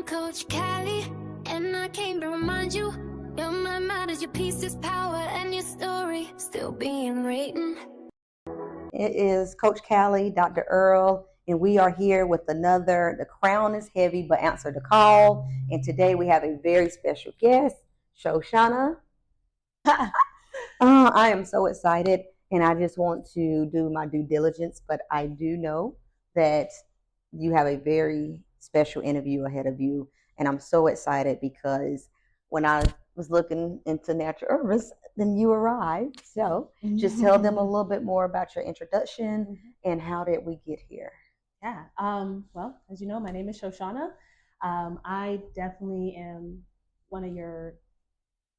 Coach Callie, and I came to remind you, your mind matters, your peace is power, and your story still being written. It is Coach Callie, Dr. Earl, and we are here with another The Crown is Heavy, but Answer the Call. And today we have a very special guest, Shoshanna. I am so excited, and I just want to do my due diligence, but I do know that you have a very special interview ahead of you, and I'm so excited because when I was looking into natural herbs, then you arrived. So just tell them a little bit more about your introduction and how did we get here. Yeah. Well, as you know, my name is Shoshanna. I definitely am one of your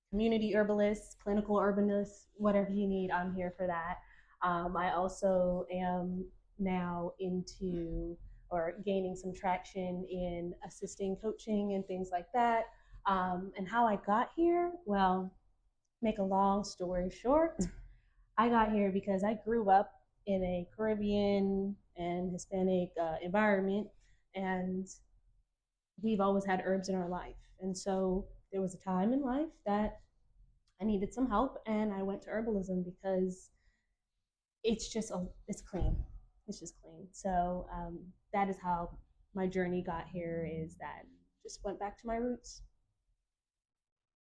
community herbalists, clinical herbalists, whatever you need. I'm here for that. I also am now into or gaining some traction in assisting coaching and things like that. And how I got here, well, make a long story short, I got here because I grew up in a Caribbean and Hispanic environment, and we've always had herbs in our life. And so there was a time in life that I needed some help, and I went to herbalism because it's clean. It's just clean. So that is how my journey got here. Is that just went back to my roots.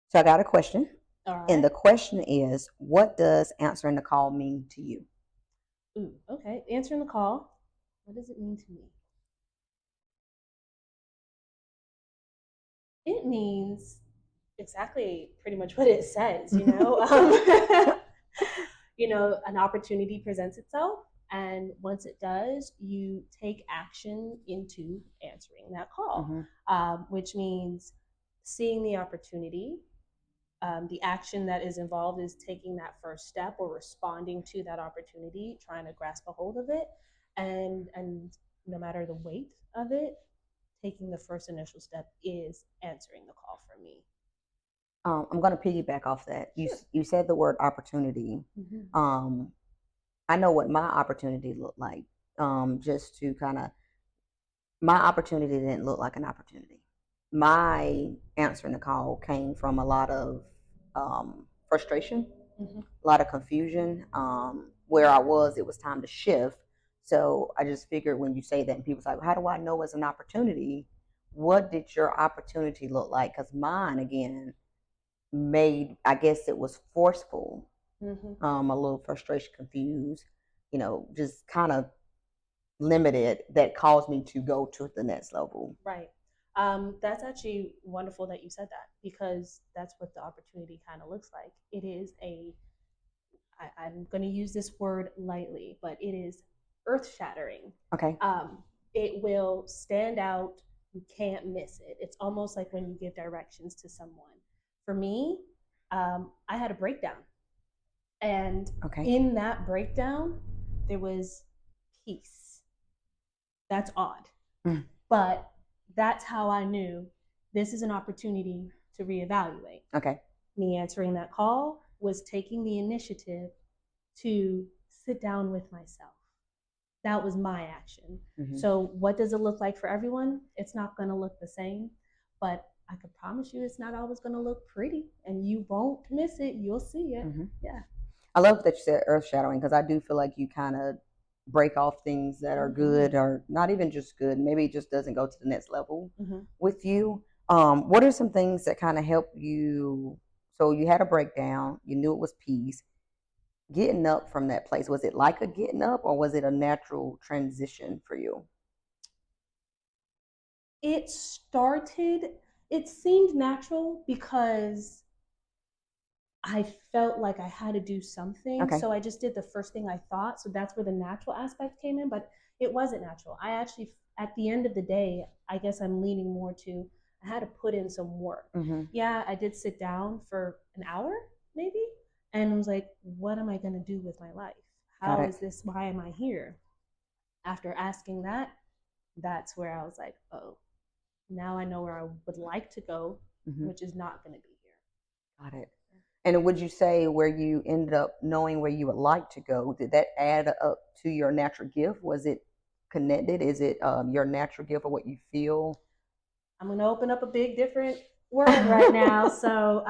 So I got a question. All right. And the question is, what does answering the call mean to you? Ooh, okay. Answering the call. What does it mean to me? It means exactly pretty much what it says, you know. You know, an opportunity presents itself, and once it does, you take action into answering that call, which means seeing the opportunity. The action that is involved is taking that first step or responding to that opportunity, trying to grasp a hold of it, and no matter the weight of it, taking the first initial step is answering the call for me. I'm going to piggyback off that. You said the word opportunity. I know what my opportunity looked like. Just to kind of, my opportunity didn't look like an opportunity. My answering the call came from a lot of frustration, a lot of confusion. Where I was, it was time to shift. So I just figured when you say that, and people's like, how do I know it's an opportunity? What did your opportunity look like? Because mine, again, I guess it was forceful, a little frustration, confused, just kind of limited, that caused me to go to the next level. Right. That's actually wonderful that you said that, because that's what the opportunity kind of looks like. It is I'm going to use this word lightly, but it is earth shattering. Okay. It will stand out. You can't miss it. It's almost like when you give directions to someone. For me, I had a breakdown. And in that breakdown, there was peace. That's odd. But that's how I knew this is an opportunity to reevaluate. Okay. Me answering that call was taking the initiative to sit down with myself. That was my action. So what does it look like for everyone? It's not going to look the same, but I can promise you it's not always going to look pretty, and you won't miss it. You'll see it. Yeah. I love that you said earth shadowing, because I do feel like you kind of break off things that are good, or not even just good. Maybe it just doesn't go to the next level with you. What are some things that kind of help you? So you had a breakdown. You knew it was peace. Getting up from that place, was it like a getting up, or was it a natural transition for you? It seemed natural because I felt like I had to do something. So I just did the first thing I thought. So that's where the natural aspect came in, but it wasn't natural. I actually, at the end of the day, I guess I'm leaning more to, I had to put in some work. Yeah, I did sit down for an hour, maybe, and was like, what am I going to do with my life? How is this? Why am I here? After asking that, that's where I was like, oh, now I know where I would like to go, which is not going to be here. Got it. And would you say where you ended up knowing where you would like to go, did that add up to your natural gift? Was it connected? Is it your natural gift or what you feel? I'm going to open up a big different world right now. So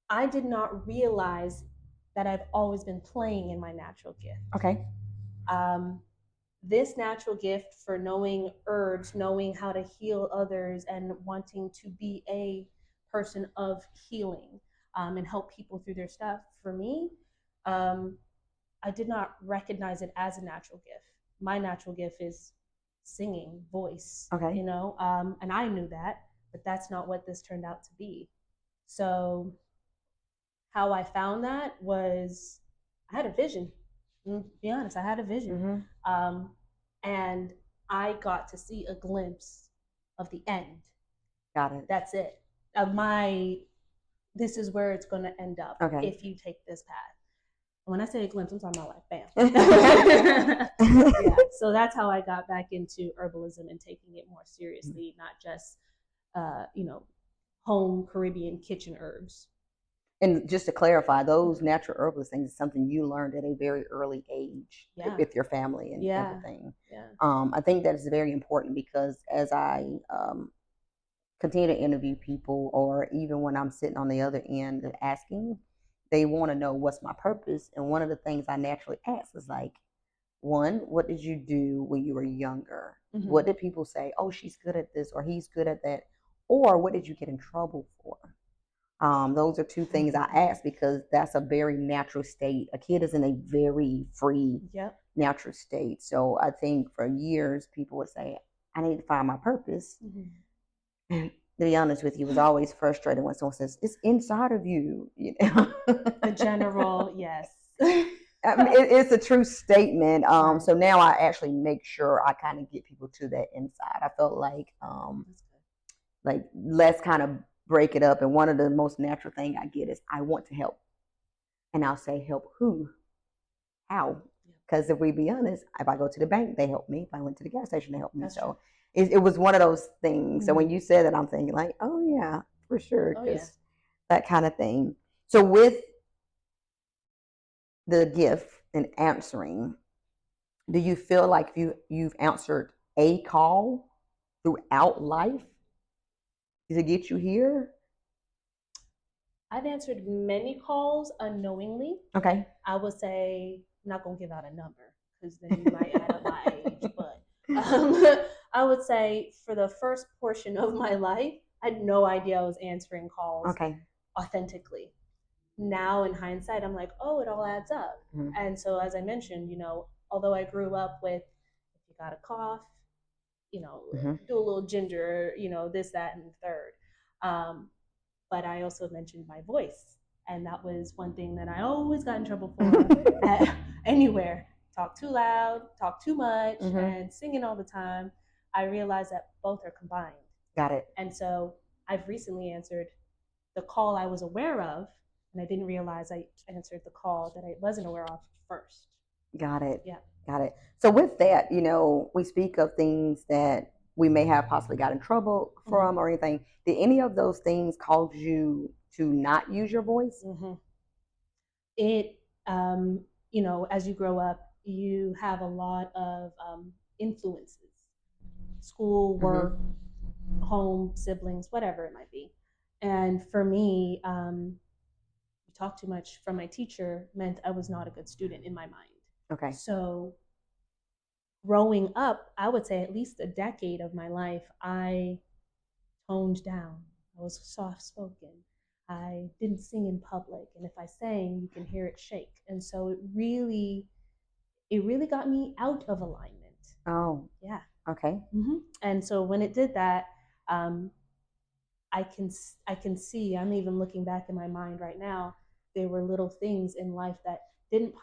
I did not realize that I've always been playing in my natural gift. Okay. This natural gift for knowing herbs, knowing how to heal others, and wanting to be a person of healing and help people through their stuff. For me, I did not recognize it as a natural gift. My natural gift is singing, voice. Okay. You know, and I knew that, but that's not what this turned out to be. So, how I found that was I had a vision. To be honest, I had a vision, and I got to see a glimpse of the end. Got it. That's it. Of my, this is where it's going to end up if you take this path. When I say a glimpse, I'm talking about like bam. Yeah. So that's how I got back into herbalism and taking it more seriously, not just home Caribbean kitchen herbs. And just to clarify, those natural herbalist things is something you learned at a very early age with your family and everything. Yeah. I think that is very important because as I continue to interview people, or even when I'm sitting on the other end of asking, they want to know what's my purpose. And one of the things I naturally ask is like, one, what did you do when you were younger? What did people say? Oh, she's good at this, or he's good at that. Or what did you get in trouble for? Those are two things I ask because that's a very natural state. A kid is in a very free, natural state. So I think for years, people would say, I need to find my purpose. And to be honest with you, it was always frustrating when someone says, it's inside of you. You know? The general, yes. I mean, it's a true statement. So now I actually make sure I kind of get people to that inside. I felt like let's kind of break it up. And one of the most natural things I get is I want to help. And I'll say, help who? How? Because if we be honest, if I go to the bank, they help me. If I went to the gas station, they help me. That's so it was one of those things. So when you said that, I'm thinking like, oh yeah, for sure. Because that kind of thing. So with the gift and answering, do you feel like you've answered a call throughout life to get you here? I've answered many calls unknowingly. Okay. I would say, I'm not going to give out a number because then you might add up my age, but I would say for the first portion of my life, I had no idea I was answering calls authentically. Now in hindsight, I'm like, oh, it all adds up. And so as I mentioned, although I grew up with, if you got a cough, do a little ginger, this, that, and the third. But I also mentioned my voice. And that was one thing that I always got in trouble for anywhere. Talk too loud, talk too much, and singing all the time. I realized that both are combined. Got it. And so I've recently answered the call I was aware of, and I didn't realize I answered the call that I wasn't aware of first. Got it. Yeah. Got it. So with that, we speak of things that we may have possibly got in trouble from or anything. Did any of those things cause you to not use your voice? It, as you grow up, you have a lot of influences, school, work, home, siblings, whatever it might be. And for me, talk too much from my teacher meant I was not a good student in my mind. Okay. So growing up, I would say at least a decade of my life, I toned down. I was soft-spoken. I didn't sing in public. And if I sang, you can hear it shake. And so it really got me out of alignment. Oh. Yeah. Okay. And so when it did that, I can see, I'm even looking back in my mind right now, there were little things in life that didn't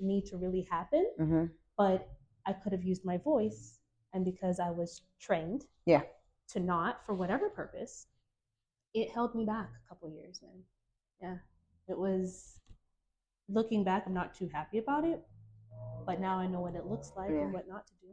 need to really happen, but I could have used my voice, and because I was trained to not, for whatever purpose, it held me back a couple years, man. Yeah, it was, looking back, I'm not too happy about it, but now I know what it looks like and what not to do.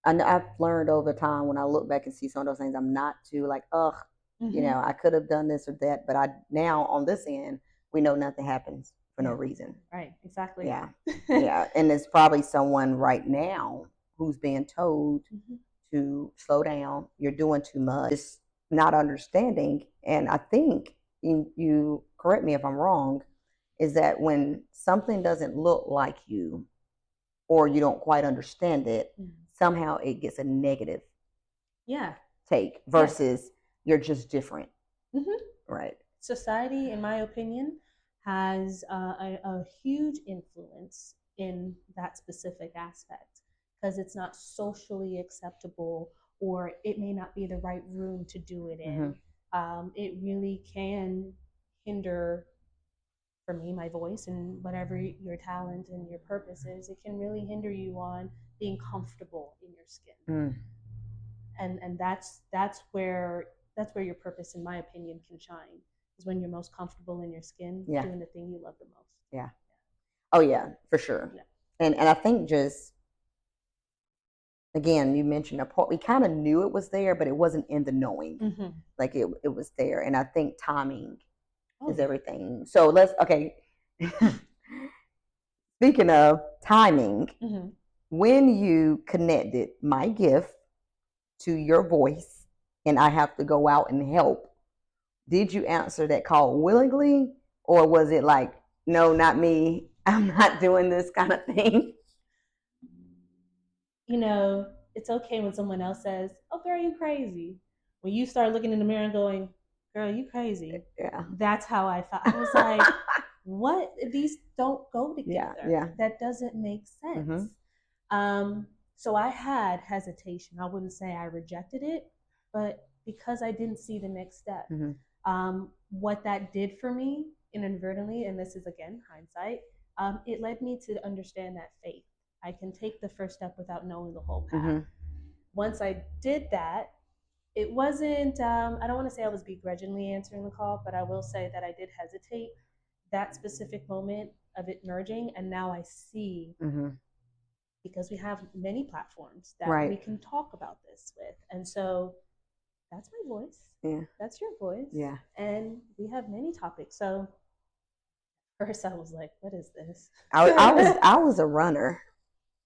And I've learned over time when I look back and see some of those things, I'm not too like, I could have done this or that, but now on this end, we know nothing happens for no reason. Right, exactly. Yeah, yeah. And there's probably someone right now who's being told to slow down. You're doing too much. It's not understanding. And I think, you correct me if I'm wrong, is that when something doesn't look like you or you don't quite understand it, somehow it gets a negative take versus you're just different. Right. Society, in my opinion, has a huge influence in that specific aspect because it's not socially acceptable, or it may not be the right room to do it in. It really can hinder, for me, my voice and whatever your talent and your purpose is. It can really hinder you on being comfortable in your skin. And that's where your purpose, in my opinion, can shine, is when you're most comfortable in your skin, doing the thing you love the most. Yeah. Oh yeah, for sure. Yeah. And I think, just again, you mentioned a part, we kind of knew it was there, but it wasn't in the knowing. Like it was there. And I think timing is everything. So speaking of timing, when you connected my gift to your voice and I have to go out and help, did you answer that call willingly, or was it like, no, not me, I'm not doing this kind of thing? It's okay when someone else says, oh, girl, you crazy. When you start looking in the mirror and going, girl, you crazy. Yeah. That's how I felt. I was like, what? These don't go together. Yeah. That doesn't make sense. So I had hesitation. I wouldn't say I rejected it, but because I didn't see the next step. What that did for me inadvertently, and this is again hindsight, it led me to understand that faith. I can take the first step without knowing the whole path. Once I did that, it wasn't, I don't want to say I was begrudgingly answering the call, but I will say that I did hesitate that specific moment of it merging. And now I see, because we have many platforms that we can talk about this with. And so that's my voice. Yeah. That's your voice. Yeah. And we have many topics. So first I was like, what is this? I was a runner.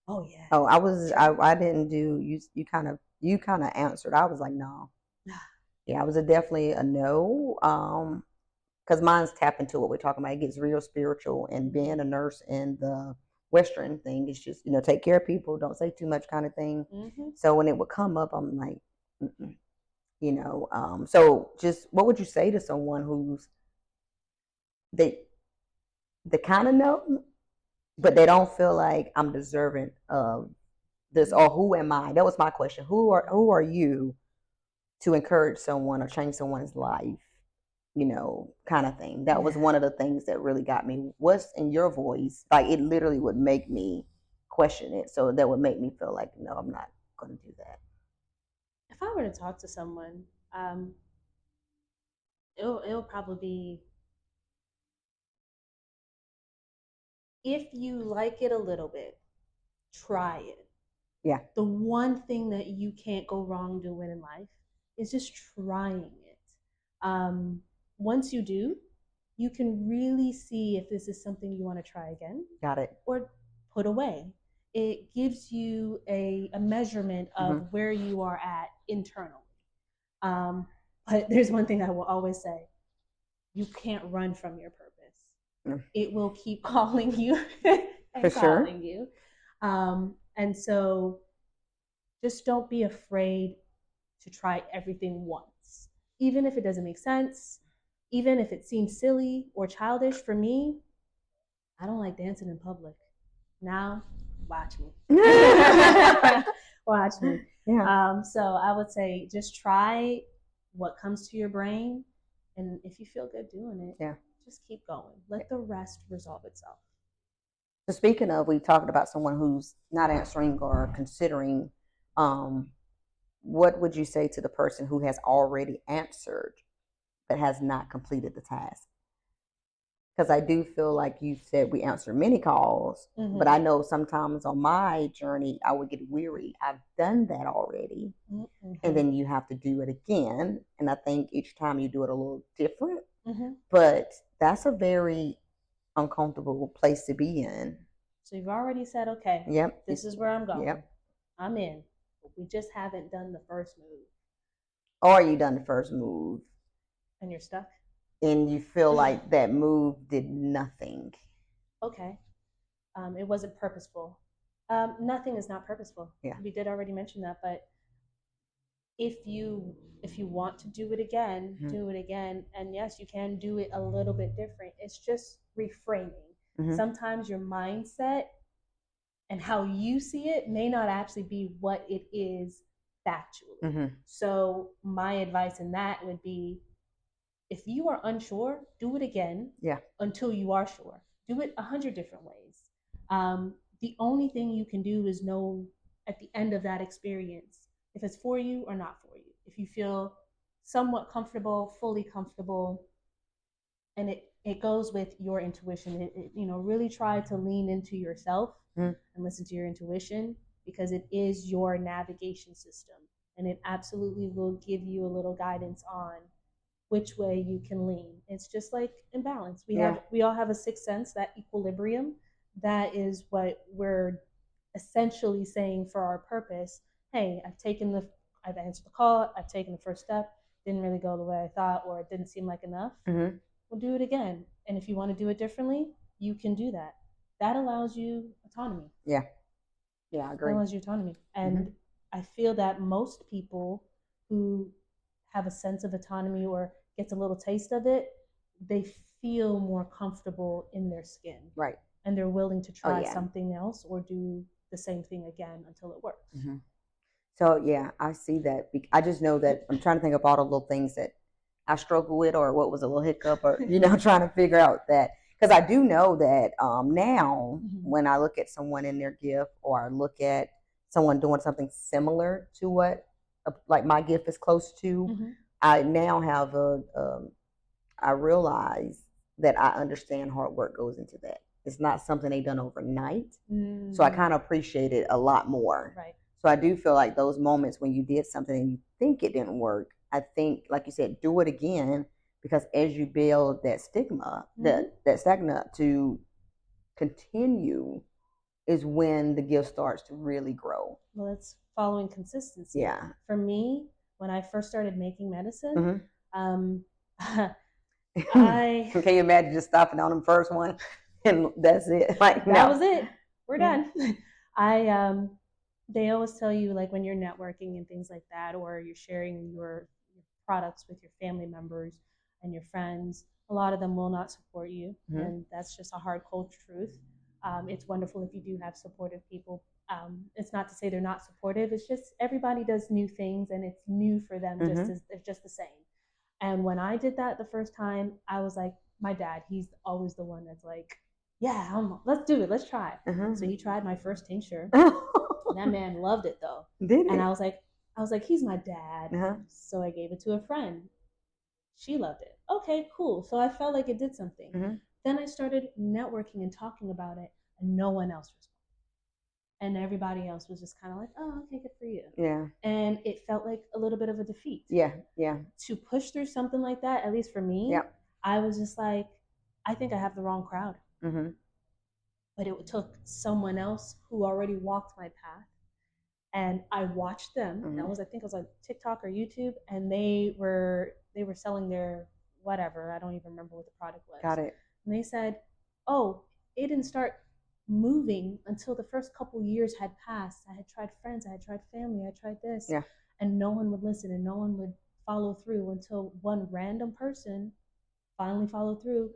Oh yeah. Oh, I didn't do, you kind of answered. I was like, no. Yeah, I was definitely a no. Because mine's tap into what we're talking about. It gets real spiritual, and being a nurse in the Western thing is just, take care of people, don't say too much kind of thing. So when it would come up, I'm like, so just what would you say to someone who's they kind of know, but they don't feel like I'm deserving of this, or who am I? That was my question. Who are you to encourage someone or change someone's life, kind of thing. That was one of the things that really got me. What's in your voice? Like, it literally would make me question it. So that would make me feel like, no, I'm not going to do that. If I were to talk to someone, it'll probably be, if you like it a little bit, try it. Yeah. The one thing that you can't go wrong doing in life is just trying it. Once you do, you can really see if this is something you want to try again. Got it. Or put away. It gives you a measurement of where you are at internally. But there's one thing I will always say. You can't run from your purpose. It will keep calling you and calling you. And so just don't be afraid to try everything once. Even if it doesn't make sense, even if it seems silly or childish. For me, I don't like dancing in public. Now, watch me. Watch me. Yeah. So I would say just try what comes to your brain. And if you feel good doing it, just keep going. Let the rest resolve itself. So speaking of, we talked about someone who's not answering or considering, what would you say to the person who has already answered but has not completed the task? Because I do feel like you said we answer many calls, but I know sometimes on my journey, I would get weary. I've done that already. And then you have to do it again. And I think each time you do it a little different, but that's a very uncomfortable place to be in. So you've already said, okay, this is where I'm going. I'm in. We just haven't done the first move. Or you done the first move and you're stuck. and you feel like that move did nothing. Okay. It wasn't purposeful. Nothing is not purposeful. Yeah. We did already mention that, but if you want to do it again, do it again. And yes, you can do it a little bit different. It's just reframing. Sometimes your mindset and how you see it may not actually be what it is factually. So my advice in that would be, if you are unsure, do it again. Yeah. Until you are sure. Do it 100 different ways. The only thing you can do is know at the end of that experience if it's for you or not for you. If you feel somewhat comfortable, fully comfortable, and it goes with your intuition. Really try to lean into yourself and listen to your intuition, because it is your navigation system, and it absolutely will give you a little guidance on which way you can lean. It's just like in balance. We all have a sixth sense, that equilibrium. That is what we're essentially saying for our purpose. Hey, I've answered the call, I've taken the first step, didn't really go the way I thought, or it didn't seem like enough. We'll do it again. And if you want to do it differently, you can do that. That allows you autonomy. Yeah, I agree. That allows you autonomy. And I feel that most people who have a sense of autonomy or gets a little taste of it, they feel more comfortable in their skin. Right. And they're willing to try something else or do the same thing again until it works. So yeah, I see that. I just know that I'm trying to think of all the little things that I struggle with, or what was a little hiccup, or trying to figure out that, because I do know that now when I look at someone in their gift, or I look at someone doing something similar to what like my gift is close to, I now have I realize that I understand hard work goes into that. It's not something they done overnight. So I kind of appreciate it a lot more. Right. So I do feel like those moments when you did something and you think it didn't work, I think, like you said, do it again, because as you build that stigma, that stigma to continue, is when the gift starts to really grow. Well, it's following consistency. Yeah. For me, when I first started making medicine, Can you imagine just stopping on the first one and that's it? Like that was it. We're done. They always tell you, like, when you're networking and things like that, or you're sharing your products with your family members and your friends, a lot of them will not support you, and that's just a hard, cold truth. It's wonderful if you do have supportive people. It's not to say they're not supportive. It's just everybody does new things, and it's new for them. They're just the same. And when I did that the first time, I was like, my dad, he's always the one that's like, yeah, let's do it. Let's try. So he tried my first tincture. That man loved it though. Did and it? I was like, he's my dad. So I gave it to a friend. She loved it. Okay, cool. So I felt like it did something. Then I started networking and talking about it, and no one else responded. And everybody else was just kind of like, oh, okay, good for you. Yeah. And it felt like a little bit of a defeat. Yeah. To push through something like that, at least for me, I was just like, I think I have the wrong crowd. But it took someone else who already walked my path, and I watched them. I think it was on TikTok or YouTube, and they were selling their whatever. I don't even remember what the product was. Got it. And they said, oh, it didn't start moving until the first couple years had passed. I had tried friends, I had tried family, I tried this, and no one would listen, and no one would follow through, until one random person finally followed through,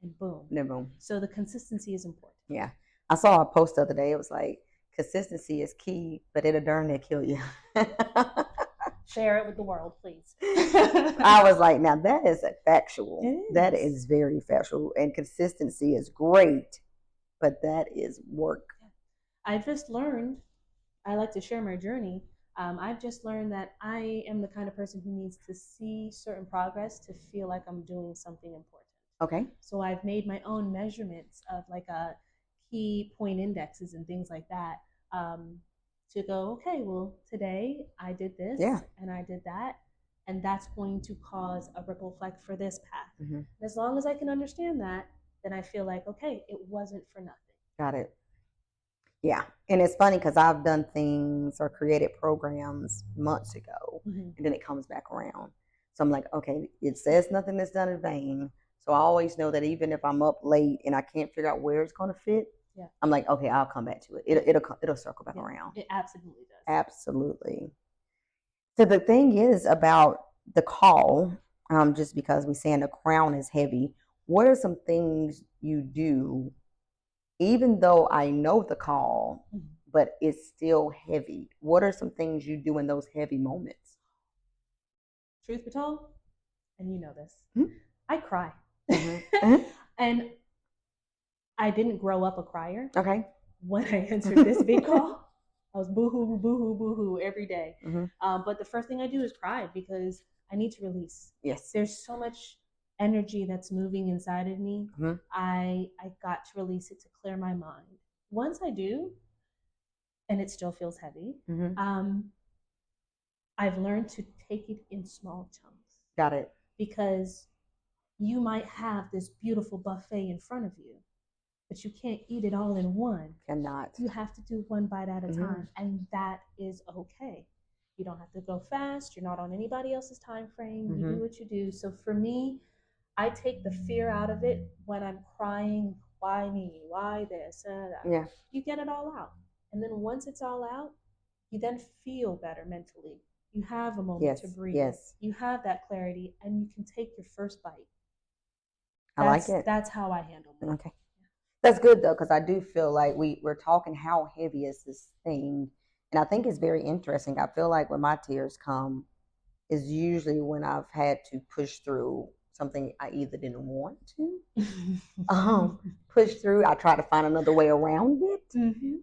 and boom. Boom. So the consistency is important. Yeah. I saw a post the other day. It was like, consistency is key, but it'll darn near kill you. Share it with the world, please. I was like, now that is a factual. That is very factual. And consistency is great, but that is work. I've just learned, I like to share my journey. I've just learned that I am the kind of person who needs to see certain progress to feel like I'm doing something important. Okay. So I've made my own measurements of like a key point indexes and things like that, to go, okay, well, today I did this and I did that, and that's going to cause a ripple effect for this path. As long as I can understand that, then I feel like, okay, it wasn't for nothing. Got it. Yeah. And it's funny because I've done things or created programs months ago, and then it comes back around. So I'm like, okay, it says nothing is done in vain. So I always know that even if I'm up late and I can't figure out where it's going to fit, Yeah. I'm like, okay, I'll come back to it. It'll circle back around. It absolutely does. Absolutely. So the thing is about the call, just because we're saying the crown is heavy, what are some things you do, even though I know the call, but it's still heavy? What are some things you do in those heavy moments? Truth be told, and you know this, I cry. And I didn't grow up a crier. Okay. When I answered this big call, I was boohoo, boohoo, boohoo every day. But the first thing I do is cry because I need to release. Yes. There's so much energy that's moving inside of me. I got to release it to clear my mind. Once I do, and it still feels heavy, I've learned to take it in small chunks. Got it. Because you might have this beautiful buffet in front of you, but you can't eat it all in one. Cannot. You have to do one bite at a time, and that is okay. You don't have to go fast. You're not on anybody else's time frame. You do what you do. So for me, I take the fear out of it when I'm crying. Why me? Why this? Yeah. You get it all out, and then once it's all out, you then feel better mentally. You have a moment to breathe. Yes. You have that clarity, and you can take your first bite. I like it. That's how I handle it. Okay. That's good though, because I do feel like we're talking how heavy is this thing, and I think it's very interesting. I feel like when my tears come, is usually when I've had to push through something I either didn't want to push through. I try to find another way around it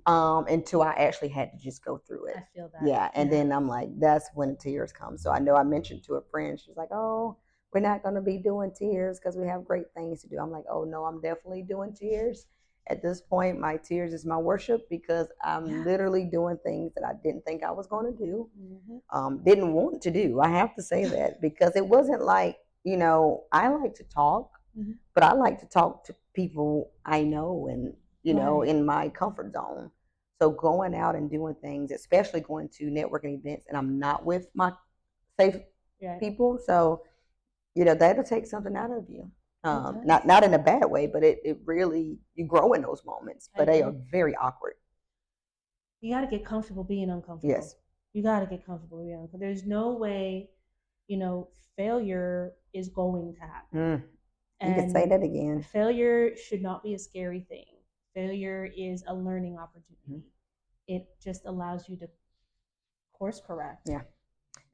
until I actually had to just go through it. I feel that. Yeah, and then I'm like, that's when tears come. So I know I mentioned to a friend, she was like, oh, we're not going to be doing tears because we have great things to do. I'm like, oh no, I'm definitely doing tears. At this point, my tears is my worship because I'm literally doing things that I didn't think I was going to do, didn't want to do. I have to say that because it wasn't like, I like to talk, but I like to talk to people I know and, in my comfort zone. So going out and doing things, especially going to networking events, and I'm not with my safe people. So, that'll take something out of you. Not in a bad way, but it really, you grow in those moments, but they are very awkward. You got to get comfortable being uncomfortable. Yes. You got to get comfortable being uncomfortable. There's no way, failure is going to happen. You can say that again. Failure should not be a scary thing. Failure is a learning opportunity. It just allows you to course correct. Yeah.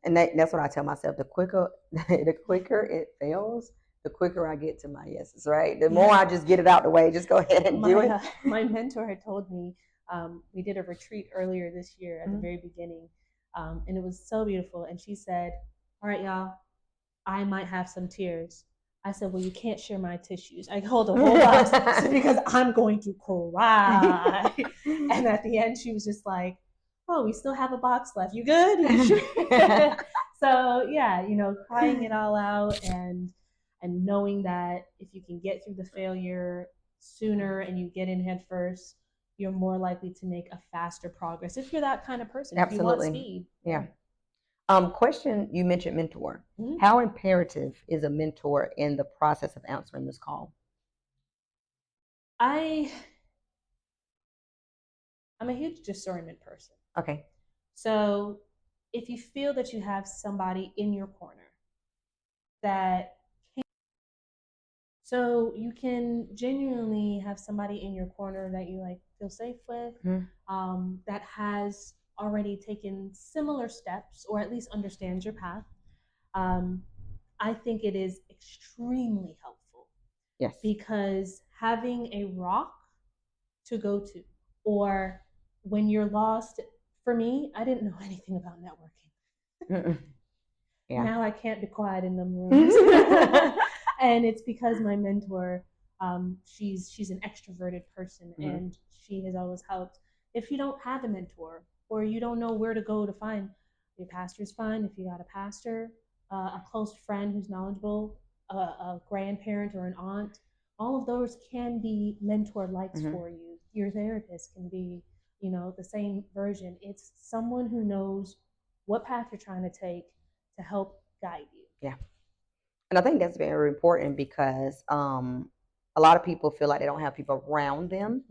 And that's what I tell myself. The quicker it fails, the quicker I get to my yeses, right? The more I just get it out the way, just go ahead and do it. My mentor had told me, we did a retreat earlier this year at the very beginning, and it was so beautiful. And she said, all right, y'all, I might have some tears. I said, well, you can't share my tissues. I hold a whole box because I'm going to cry. And at the end, she was just like, oh, we still have a box left. You good? You sure? So yeah, crying it all out and knowing that if you can get through the failure sooner and you get in head first, you're more likely to make a faster progress. If you're that kind of person, absolutely. If you want speed. Yeah. Question, you mentioned mentor. How imperative is a mentor in the process of answering this call? I'm a huge discernment person. Okay. So if you feel that you have somebody in your corner so you can genuinely have somebody in your corner that you feel safe with, that has already taken similar steps or at least understands your path. I think it is extremely helpful. Yes. Because having a rock to go to, or when you're lost, for me, I didn't know anything about networking. Yeah. Now I can't be quiet in them rooms. And it's because my mentor, she's an extroverted person, and she has always helped. If you don't have a mentor or you don't know where to go to find, your pastor's fine. If you got a pastor, a close friend who's knowledgeable, a grandparent or an aunt, all of those can be mentor likes for you. Your therapist can be the same version. It's someone who knows what path you're trying to take to help guide you. Yeah. And I think that's very important because a lot of people feel like they don't have people around them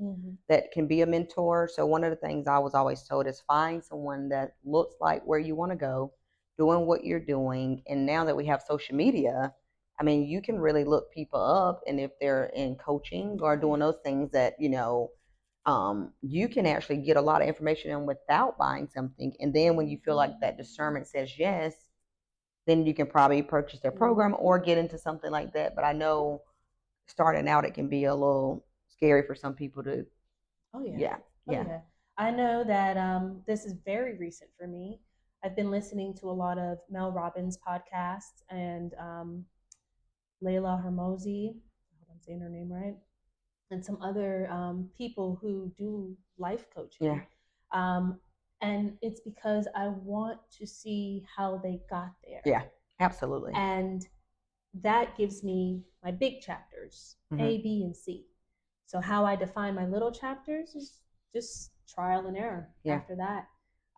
that can be a mentor. So one of the things I was always told is find someone that looks like where you want to go, doing what you're doing. And now that we have social media, I mean, you can really look people up, and if they're in coaching or doing those things that, you can actually get a lot of information in without buying something. And then when you feel like that discernment says yes, then you can probably purchase their program or get into something like that. But I know starting out, it can be a little scary for some people to. Oh yeah. Yeah. Oh, yeah. I know that this is very recent for me. I've been listening to a lot of Mel Robbins podcasts and Layla Hermosi. I hope I'm saying her name right. And some other people who do life coaching. Yeah. And it's because I want to see how they got there. Yeah, absolutely. And that gives me my big chapters, A, B, and C. So how I define my little chapters is just trial and error. After that,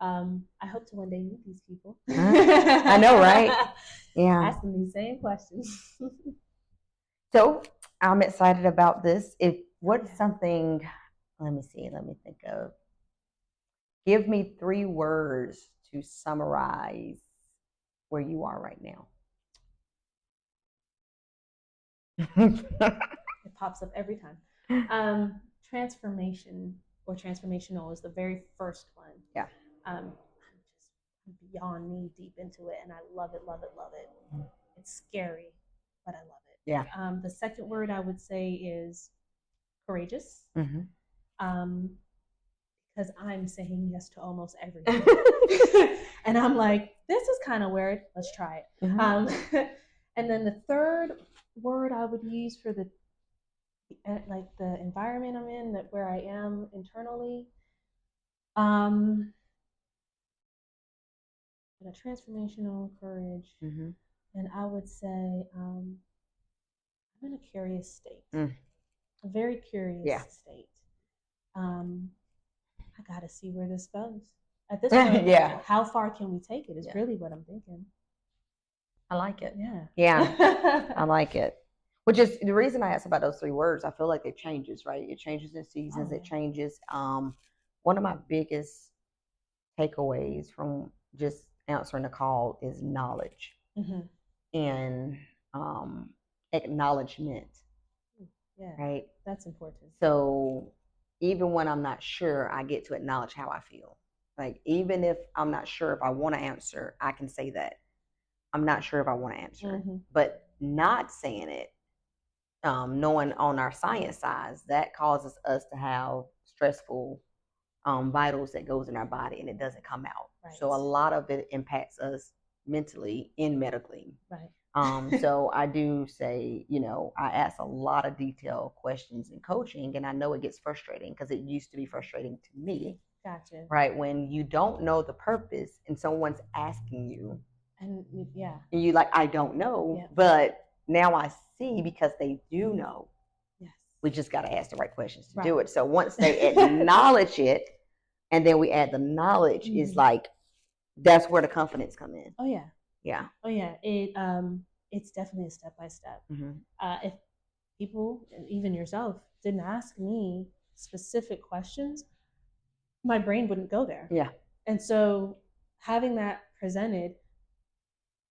I hope to one day meet these people. I know, right? Yeah. Asking these same questions. So I'm excited about this. What's something, let me think of. Give me 3 words to summarize where you are right now. It pops up every time. Transformation or transformational is the very first one. Yeah. I'm just beyond knee deep into it, and I love it, love it, love it. It's scary, but I love it. Yeah. The second word I would say is courageous. Because I'm saying yes to almost everything. And I'm like, this is kind of weird. Let's try it. And then the third word I would use for the environment I'm in, that where I am internally, a transformational courage. And I would say I'm in a curious state, a very curious state. I got to see where this goes. At this point, how far can we take it is really what I'm thinking. I like it. Yeah. I like it. Which is the reason I asked about those 3 words. I feel like it changes, right? It changes in seasons. It changes. One of my biggest takeaways from just answering the call is knowledge and acknowledgement. Yeah. Right. That's important. So even when I'm not sure, I get to acknowledge how I feel. Like, even if I'm not sure if I want to answer, I can say that. I'm not sure if I want to answer. But not saying it, knowing on our science side, that causes us to have stressful vitals that goes in our body, and it doesn't come out. Right. So a lot of it impacts us mentally and medically. Right. So I do say, I ask a lot of detailed questions in coaching, and I know it gets frustrating because it used to be frustrating to me. Gotcha. Right. When you don't know the purpose and someone's asking you. And and you like, I don't know. Yeah. But now I see, because they do know. Yes. We just got to ask the right questions to do it. So once they acknowledge it, and then we add the knowledge, is like, that's where the confidence come in. Oh yeah. Yeah. Oh yeah. It's definitely a step by step. If people, even yourself, didn't ask me specific questions, my brain wouldn't go there. Yeah. And so having that presented,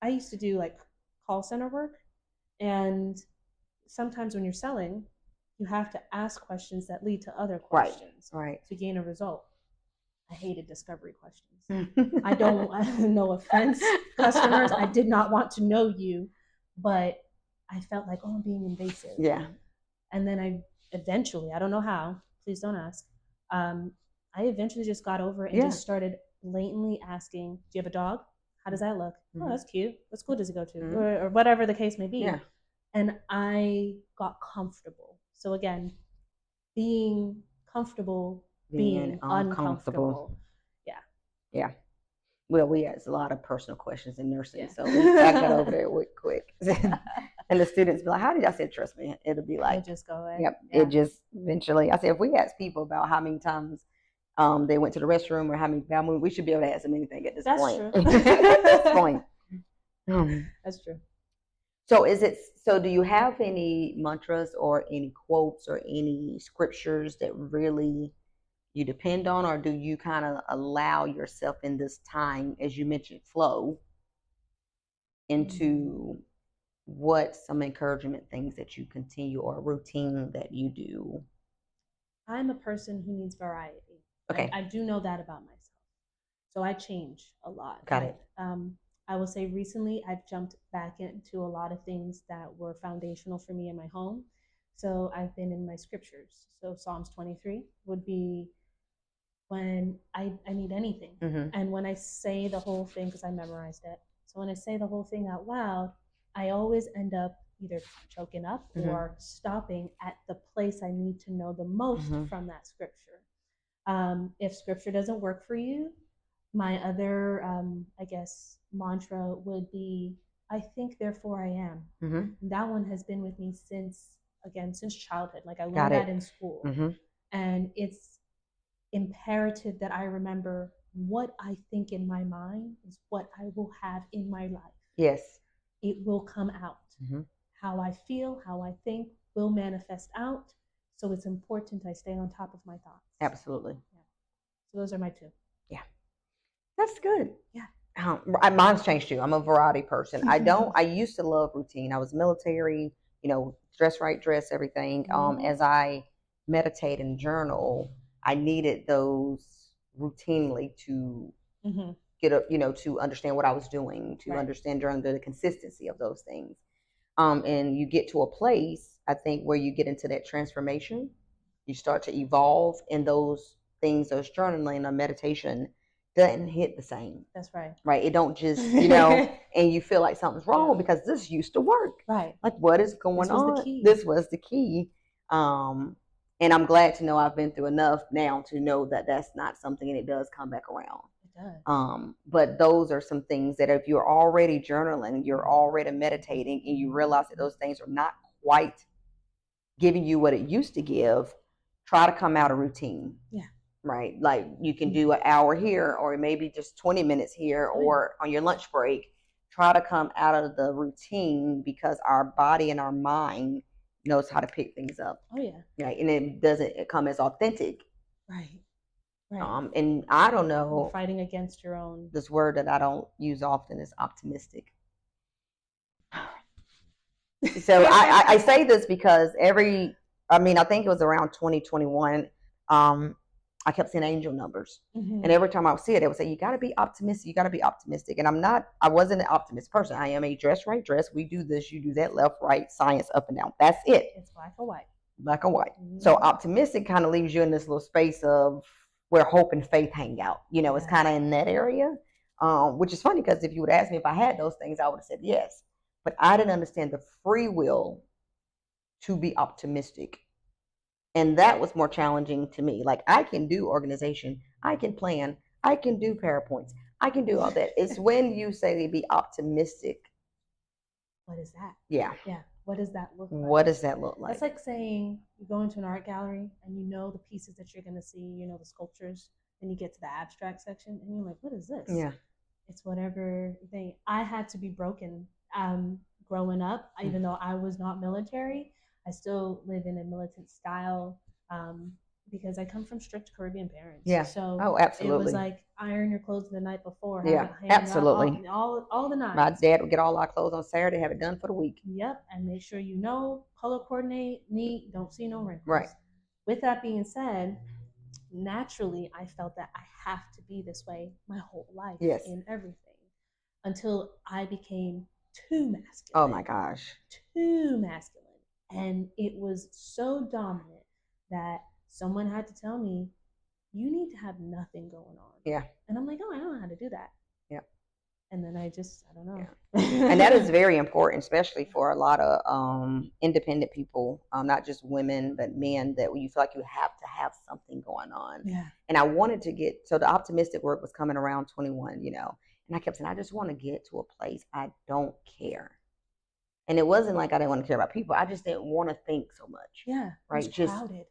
I used to do like call center work, and sometimes when you're selling, you have to ask questions that lead to other questions to gain a result. I hated discovery questions. I don't, no offense, customers, I did not want to know you, but I felt like, I'm being invasive. Yeah. And then I eventually, I don't know how, please don't ask, I eventually just got over it and just started blatantly asking, do you have a dog? How does that look? Oh, that's cute. What school does it go to? Or whatever the case may be. Yeah. And I got comfortable. So again, being comfortable, being uncomfortable. Yeah. Yeah. Well, we ask a lot of personal questions in nursing, so I got over there quick. And the students be like, how did I say, trust me? It'll be like, just go in. Yep. Yeah. It just eventually, I said, if we ask people about how many times they went to the restroom, or how many bowel movements. We should be able to ask them anything at this That's point. true. At this point. That's true. So do you have any mantras or any quotes or any scriptures that really you depend on, or do you kind of allow yourself in this time, as you mentioned, flow into what some encouragement things that you continue or a routine that you do? I'm a person who needs variety. Okay. I do know that about myself. So I change a lot. Got it. I will say recently I've jumped back into a lot of things that were foundational for me in my home. So I've been in my scriptures. So Psalms 23 would be when I need anything. And when I say the whole thing, because I memorized it. So when I say the whole thing out loud, I always end up either choking up or stopping at the place I need to know the most from that scripture. If scripture doesn't work for you, my other, I guess, mantra would be, I think, therefore I am. That one has been with me since childhood. Like I learned that in school. And it's imperative that I remember what I think in my mind is what I will have in my life. Yes. It will come out. How I feel, how I think will manifest out. So it's important I stay on top of my thoughts. Absolutely. Yeah. So those are my two. Yeah. That's good. Yeah. Mine's changed too. I'm a variety person. I used to love routine. I was military, dress right, dress everything. As I meditate and journal, I needed those routinely to get up, to understand what I was doing, to understand during the consistency of those things. And you get to a place, I think, where you get into that transformation. You start to evolve, and those things, those journaling or meditation doesn't hit the same. That's right. Right. It don't just, and you feel like something's wrong because this used to work. Right. Like, what is going on? This was the key. And I'm glad to know I've been through enough now to know that that's not something, and it does come back around. It does. But those are some things that if you're already journaling, you're already meditating, and you realize that those things are not quite giving you what it used to give, try to come out of routine. Yeah. Right. Like you can do an hour here, or maybe just 20 minutes here, or on your lunch break. Try to come out of the routine, because our body and our mind knows how to pick things up. Oh yeah. Right. And it doesn't come as authentic. Right. Right. And I don't know. You're fighting against your own. This word that I don't use often is optimistic. So I say this because I think it was around 2021. I kept seeing angel numbers. And every time I would see it, they would say, you got to be optimistic. You got to be optimistic. And I wasn't an optimist person. I am a dress, right, dress. We do this, you do that, left, right, science, up and down. That's it. It's black or white. Black or white. So optimistic kind of leaves you in this little space of where hope and faith hang out. It's kind of in that area, which is funny because if you would ask me if I had those things, I would have said yes. But I didn't understand the free will to be optimistic. And that was more challenging to me. Like, I can do organization, I can plan, I can do PowerPoints, I can do all that. It's when you say be optimistic. What is that? Yeah. Yeah. What does that look like? What does that look like? It's like saying you go into an art gallery and you know the pieces that you're going to see, the sculptures, and you get to the abstract section and you're like, what is this? Yeah. It's whatever thing. I had to be broken growing up, even though I was not military. I still live in a militant style because I come from strict Caribbean parents. Yeah. So absolutely. It was like iron your clothes the night before. Yeah, absolutely. All the nights. My dad would get all our clothes on Saturday, have it done for the week. Yep, and make sure color coordinate, neat, don't see no wrinkles. Right. With that being said, naturally I felt that I have to be this way my whole life. Yes. In everything, until I became too masculine. Oh my gosh. Too masculine. And it was so dominant that someone had to tell me, you need to have nothing going on. Yeah. And I'm like, oh, I don't know how to do that. Yeah. And then I don't know. Yeah. And that is very important, especially for a lot of independent people, not just women, but men, that you feel like you have to have something going on. Yeah. And I wanted to so the optimistic work was coming around 21, and I kept saying, I just want to get to a place I don't care. And it wasn't like I didn't want to care about people. I just didn't want to think so much. Yeah. Right. Just crowded.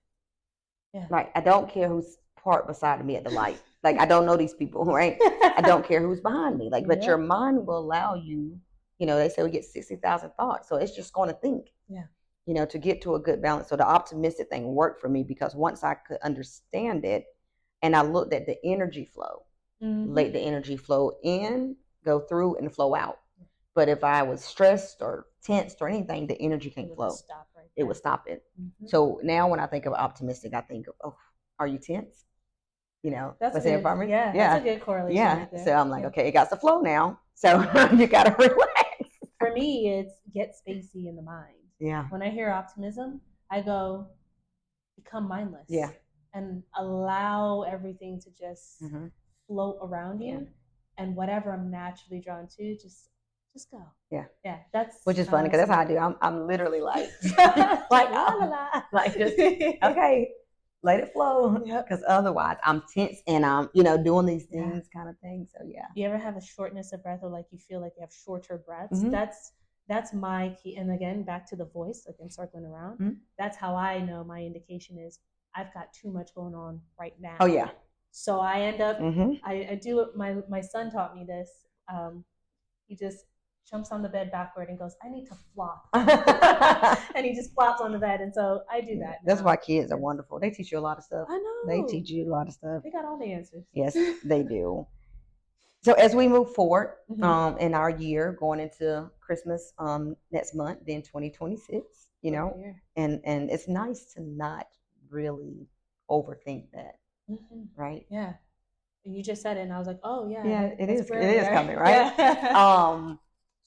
Yeah. Right. I don't care who's park beside me at the light. Like, I don't know these people, right? I don't care who's behind me. Like, but your mind will allow you, they say we get 60,000 thoughts. So it's just going to think, to get to a good balance. So the optimistic thing worked for me because once I could understand it and I looked at the energy flow, let the energy flow in, go through, and flow out. But if I was stressed or tensed or anything, the energy can't flow. It would stop it. So now when I think of optimistic, I think of, oh, are you tense? That's what's in for me? Yeah, that's a good correlation. Yeah. Right there. So I'm like, okay, it got to flow now. So you got to relax. For me, it's get spacey in the mind. Yeah. When I hear optimism, I go, become mindless. Yeah. And allow everything to just float around you, and whatever I'm naturally drawn to, just go. Yeah. Yeah. That's which is funny because that's how I do. I'm literally like like la la la, like just okay, let it flow. Because otherwise I'm tense and I'm doing these things kind of thing. So yeah. You ever have a shortness of breath, or like you feel like you have shorter breaths? That's my key. And again, back to the voice, like in circling around. That's how I know my indication is I've got too much going on right now. Oh yeah. So I end up I do it. My son taught me this. He just jumps on the bed backward and goes, I need to flop. And he just flops on the bed. And so I do that. That's why kids are wonderful. They teach you a lot of stuff. I know. They teach you a lot of stuff. They got all the answers. Yes, they do. So as we move forward in our year, going into Christmas next month, then 2026, and it's nice to not really overthink that, right? Yeah. And you just said it, and I was like, oh yeah. Yeah, it is coming, right? Yeah.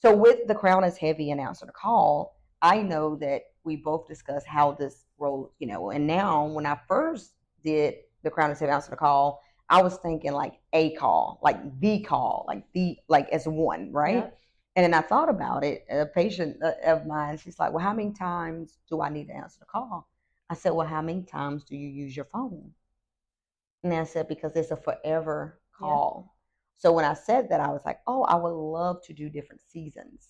So with the Crown is Heavy and Answer the Call, I know that we both discussed how this role, and now when I first did the Crown is Heavy Answer the Call, I was thinking like a call, like the call, like as one, right? Yep. And then I thought about it. A patient of mine, she's like, well, how many times do I need to answer the call? I said, well, how many times do you use your phone? And I said, because it's a forever call. Yeah. So when I said that, I was like, oh, I would love to do different seasons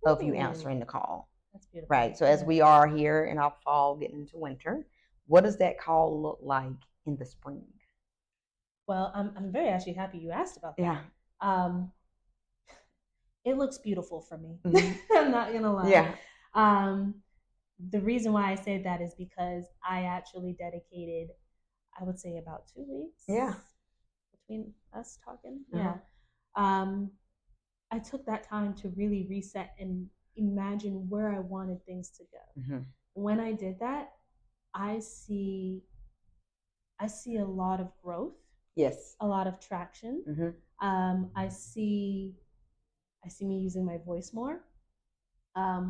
of you answering the call. That's beautiful. Right. So as we are here in our fall, getting into winter, what does that call look like in the spring? Well, I'm very actually happy you asked about that. Yeah. It looks beautiful for me. I'm not gonna lie. Yeah. The reason why I say that is because I actually dedicated, I would say, about 2 weeks. Yeah. Between us talking. Yeah. I took that time to really reset and imagine where I wanted things to go. When I did that, I see a lot of growth. Yes. A lot of traction. I see me using my voice more,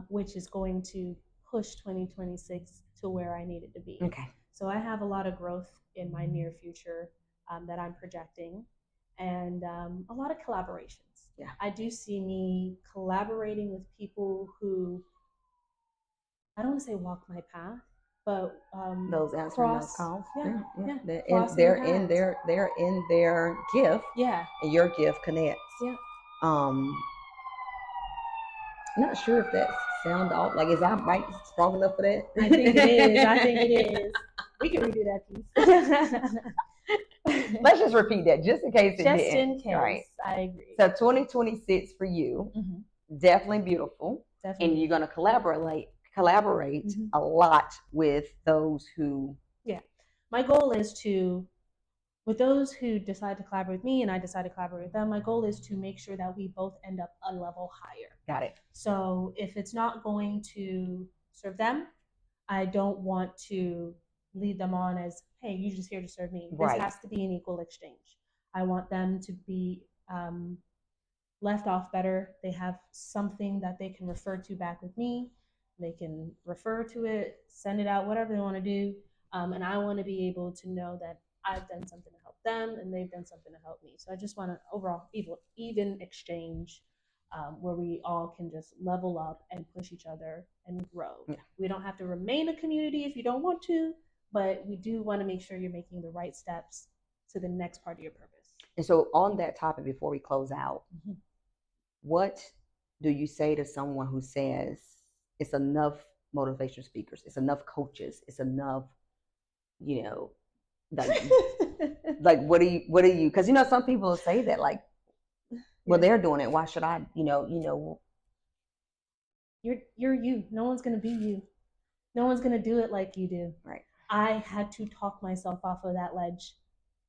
which is going to push 2026 to where I need it to be. Okay. So I have a lot of growth in my near future that I'm projecting, and a lot of collaborations. Yeah. I do see me collaborating with people who, I don't want to say walk my path, but those answering those calls. Yeah. They're in their gift. Yeah. And your gift connects. Yeah. I'm not sure if that sound off. Like, is our mic strong enough for that? I think it is. We can redo that piece. Let's just repeat that just in case it didn't. Just in case. Right. I agree. So 2026 for you, definitely beautiful. Definitely. And you're going to collaborate a lot with those who. Yeah. My goal is to, with those who decide to collaborate with me and I decide to collaborate with them, my goal is to make sure that we both end up a level higher. Got it. So if it's not going to serve them, I don't want to lead them on as, hey, you're just here to serve me. This has to be an equal exchange. I want them to be left off better. They have something that they can refer to back with me. They can refer to it, send it out, whatever they want to do. And I want to be able to know that I've done something to help them and they've done something to help me. So I just want an overall even exchange where we all can just level up and push each other and grow. Yeah. We don't have to remain a community if you don't want to, but we do want to make sure you're making the right steps to the next part of your purpose. And so on that topic, before we close out, what do you say to someone who says it's enough motivational speakers, it's enough coaches, it's enough, like like, what do you, because, some people say that, like, well, they're doing it. Why should I, You're you. No one's going to be you. No one's going to do it like you do. Right. I had to talk myself off of that ledge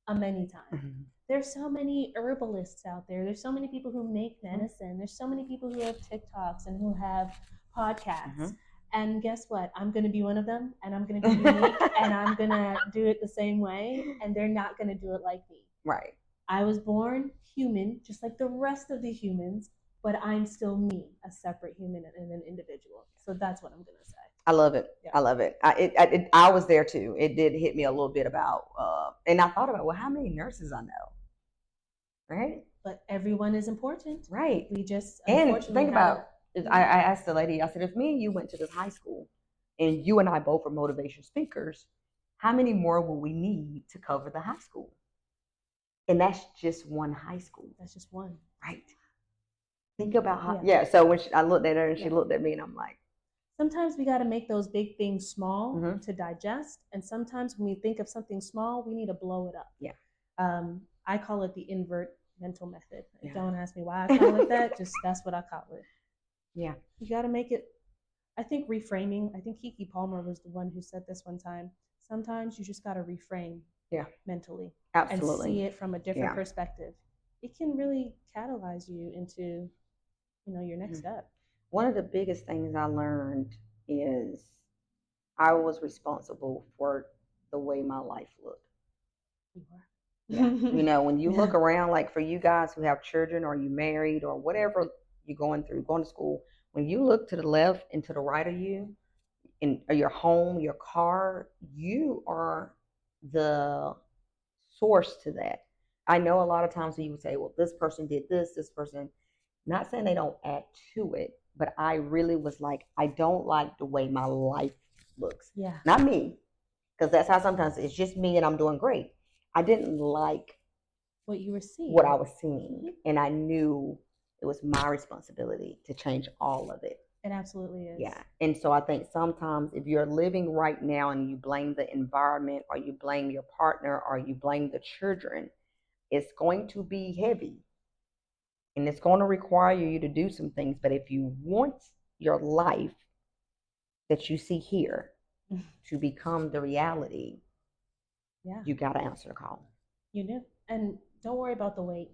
many times. Mm-hmm. There's so many herbalists out there. There's so many people who make medicine. There's so many people who have TikToks and who have podcasts. Mm-hmm. And guess what? I'm going to be one of them, and I'm going to be unique, and I'm going to do it the same way, and they're not going to do it like me. Right. I was born human, just like the rest of the humans, but I'm still me, a separate human and an individual. So that's what I'm going to say. I love it. Yeah. I love it. I was there too. It did hit me a little bit about, and I thought about, well, how many nurses I know, right? But everyone is important, right? We just and think about. I asked the lady. I said, if me and you went to this high school, and you and I both were motivation speakers, how many more will we need to cover the high school? And that's just one high school. That's just one, right? Think about how. Yeah. So when I looked at her and she looked at me, and I'm like. Sometimes we got to make those big things small to digest. And sometimes when we think of something small, we need to blow it up. Yeah. I call it the invert mental method. Yeah. Don't ask me why I call it that. Just that's what I call it. Yeah. You got to make it, I think reframing, I think Kiki Palmer was the one who said this one time. Sometimes you just got to reframe mentally. Absolutely. And see it from a different perspective. It can really catalyze you into, your next step. One of the biggest things I learned is I was responsible for the way my life looked. You were. When you look around, like for you guys who have children or you married or whatever you're going through, going to school, when you look to the left and to the right of you, in your home, your car, you are the source to that. I know a lot of times you would say, well, this person did this person, not saying they don't add to it. But I really was like, I don't like the way my life looks. Yeah. Not me, because that's how sometimes it's just me and I'm doing great. I didn't like what you were seeing, what I was seeing, and I knew it was my responsibility to change all of it. It absolutely is. Yeah, and so I think sometimes if you're living right now and you blame the environment, or you blame your partner, or you blame the children, it's going to be heavy. And it's going to require you to do some things. But if you want your life that you see here to become the reality, you got to answer the call. You do. And don't worry about the weight.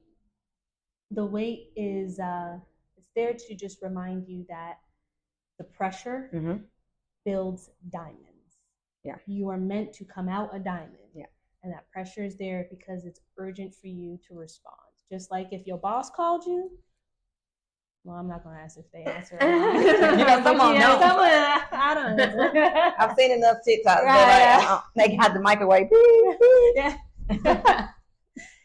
The weight is, it's there to just remind you that the pressure builds diamonds. Yeah. You are meant to come out a diamond. Yeah. And that pressure is there because it's urgent for you to respond. Just like if your boss called you, well, I'm not going to ask if they answer. Someone knows. I don't know. I've seen enough TikToks. Right. They got the microwave. Yeah.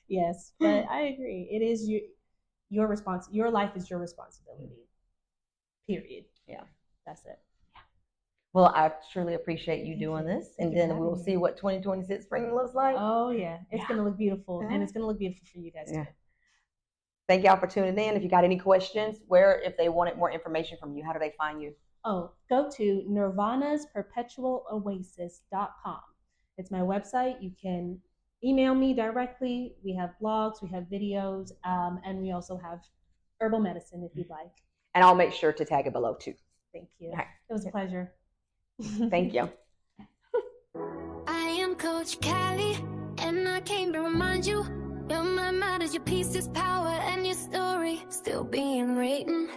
Yes, but I agree. It is your response. Your life is your responsibility. Period. Yeah. That's it. Well, I truly appreciate you doing this, and then we'll see what 2026 spring looks like. Oh, yeah. It's going to look beautiful, and it's going to look beautiful for you guys, too. Thank y'all for tuning in. If you got any questions, if they wanted more information from you, how do they find you? Oh, go to nirvanasperpetualoasis.com. It's my website. You can email me directly. We have blogs, we have videos, and we also have herbal medicine if you'd like. And I'll make sure to tag it below, too. Thank you. Right. It was a pleasure. Thank you. I am Coach Callie, and I came to remind you, your mind matters, your peace is power, and your story still being written.